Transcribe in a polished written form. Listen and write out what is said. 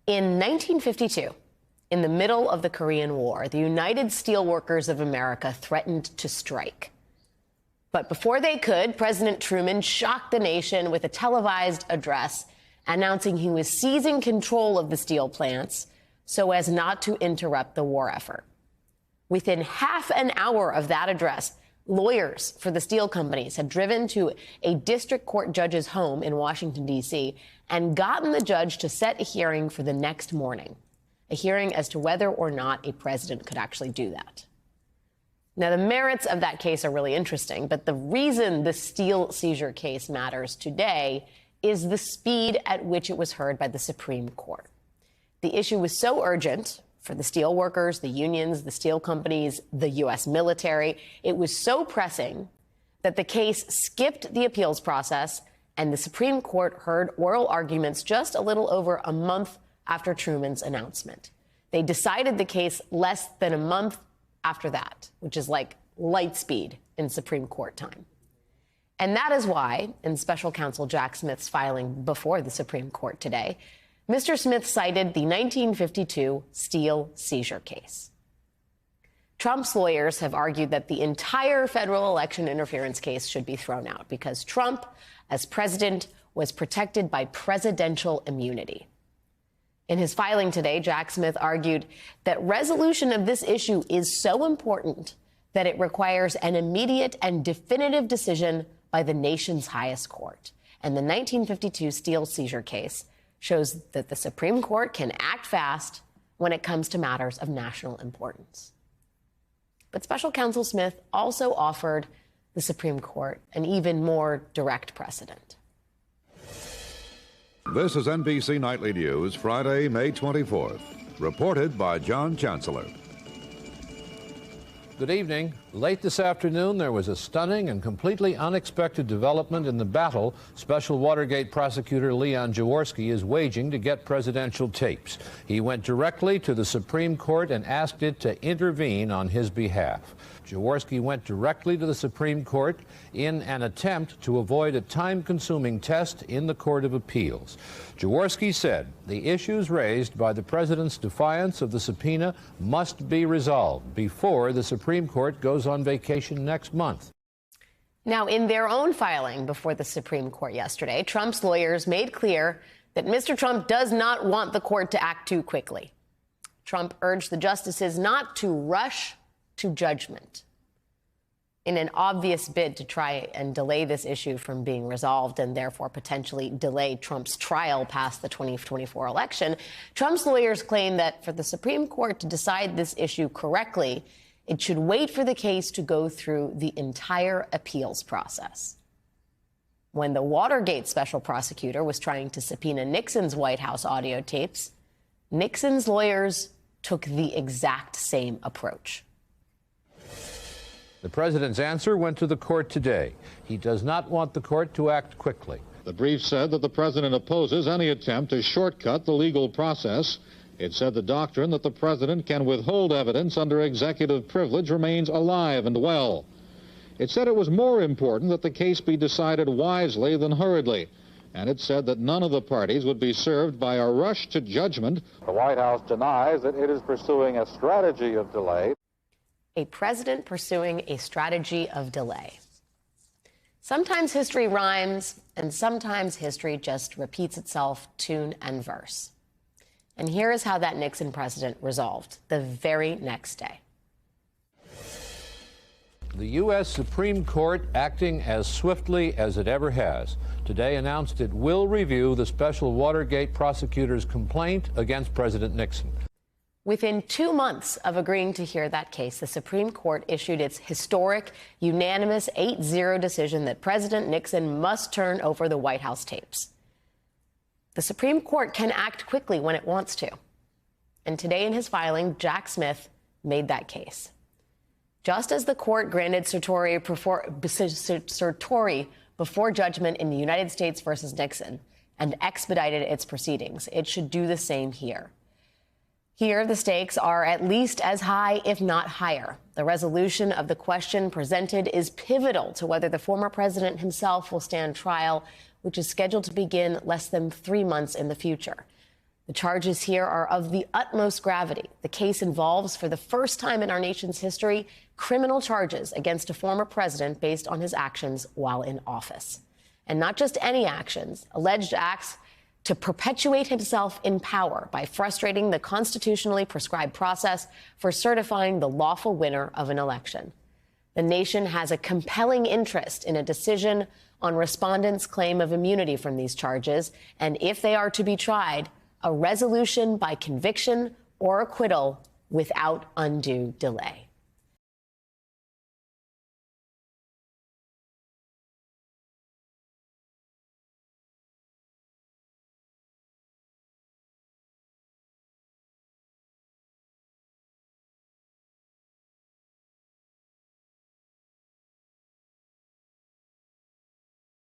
In 1952, in the middle of the Korean War, the United Steelworkers of America threatened to strike. But before they could, President Truman shocked the nation with a televised address announcing he was seizing control of the steel plants so as not to interrupt the war effort. Within half an hour of that address, lawyers for the steel companies had driven to a district court judge's home in Washington, D.C., and gotten the judge to set a hearing for the next morning, a hearing as to whether or not a president could actually do that. Now, the merits of that case are really interesting, but the reason the steel seizure case matters today is the speed at which it was heard by the Supreme Court. The issue was so urgent for the steel workers, the unions, the steel companies, the U.S. military. It was so pressing that the case skipped the appeals process, and the Supreme Court heard oral arguments just a little over a month after Truman's announcement. They decided the case less than a month after that, which is like light speed in Supreme Court time. And that is why, in special counsel Jack Smith's filing before the Supreme Court today, Mr. Smith cited the 1952 steel seizure case. Trump's lawyers have argued that the entire federal election interference case should be thrown out because Trump, as president, was protected by presidential immunity. In his filing today, Jack Smith argued that resolution of this issue is so important that it requires an immediate and definitive decision by the nation's highest court. And the 1952 steel seizure case shows that the Supreme Court can act fast when it comes to matters of national importance. But special counsel Smith also offered the Supreme Court an even more direct precedent. This is NBC Nightly News, Friday, May 24th. Reported by John Chancellor. Good evening. Late this afternoon, there was a stunning and completely unexpected development in the battle Special Watergate prosecutor Leon Jaworski is waging to get presidential tapes. He went directly to the Supreme Court and asked it to intervene on his behalf. Jaworski went directly to the Supreme Court in an attempt to avoid a time-consuming test in the Court of Appeals. Jaworski said the issues raised by the president's defiance of the subpoena must be resolved before the Supreme Court goes on vacation next month. Now, in their own filing before the Supreme Court yesterday, Trump's lawyers made clear that Mr. Trump does not want the court to act too quickly. Trump urged the justices not to rush to judgment in an obvious bid to try and delay this issue from being resolved and therefore potentially delay Trump's trial past the 2024 election. Trump's lawyers claim that for the Supreme Court to decide this issue correctly, it should wait for the case to go through the entire appeals process. When the Watergate special prosecutor was trying to subpoena Nixon's White House audio tapes, Nixon's lawyers took the exact same approach. The president's answer went to the court today. He does not want the court to act quickly. The brief said that the president opposes any attempt to shortcut the legal process. It said the doctrine that the president can withhold evidence under executive privilege remains alive and well. It said it was more important that the case be decided wisely than hurriedly. And it said that none of the parties would be served by a rush to judgment. The White House denies that it is pursuing a strategy of delay. A president pursuing a strategy of delay. Sometimes history rhymes, and sometimes history just repeats itself, tune and verse. And here is how that Nixon president resolved the very next day. The U.S. Supreme Court, acting as swiftly as it ever has, today announced it will review the Special Watergate prosecutor's complaint against President Nixon. Within 2 months of agreeing to hear that case, the Supreme Court issued its historic, unanimous 8-0 decision that President Nixon must turn over the White House tapes. The Supreme Court can act quickly when it wants to. And today in his filing, Jack Smith made that case. Just as the court granted certiorari before judgment in the United States versus Nixon and expedited its proceedings, it should do the same here. Here, the stakes are at least as high, if not higher. The resolution of the question presented is pivotal to whether the former president himself will stand trial, which is scheduled to begin less than 3 months in the future. The charges here are of the utmost gravity. The case involves, for the first time in our nation's history, criminal charges against a former president based on his actions while in office. And not just any actions, alleged acts to perpetuate himself in power by frustrating the constitutionally prescribed process for certifying the lawful winner of an election. The nation has a compelling interest in a decision on respondents' claim of immunity from these charges, and if they are to be tried, a resolution by conviction or acquittal without undue delay.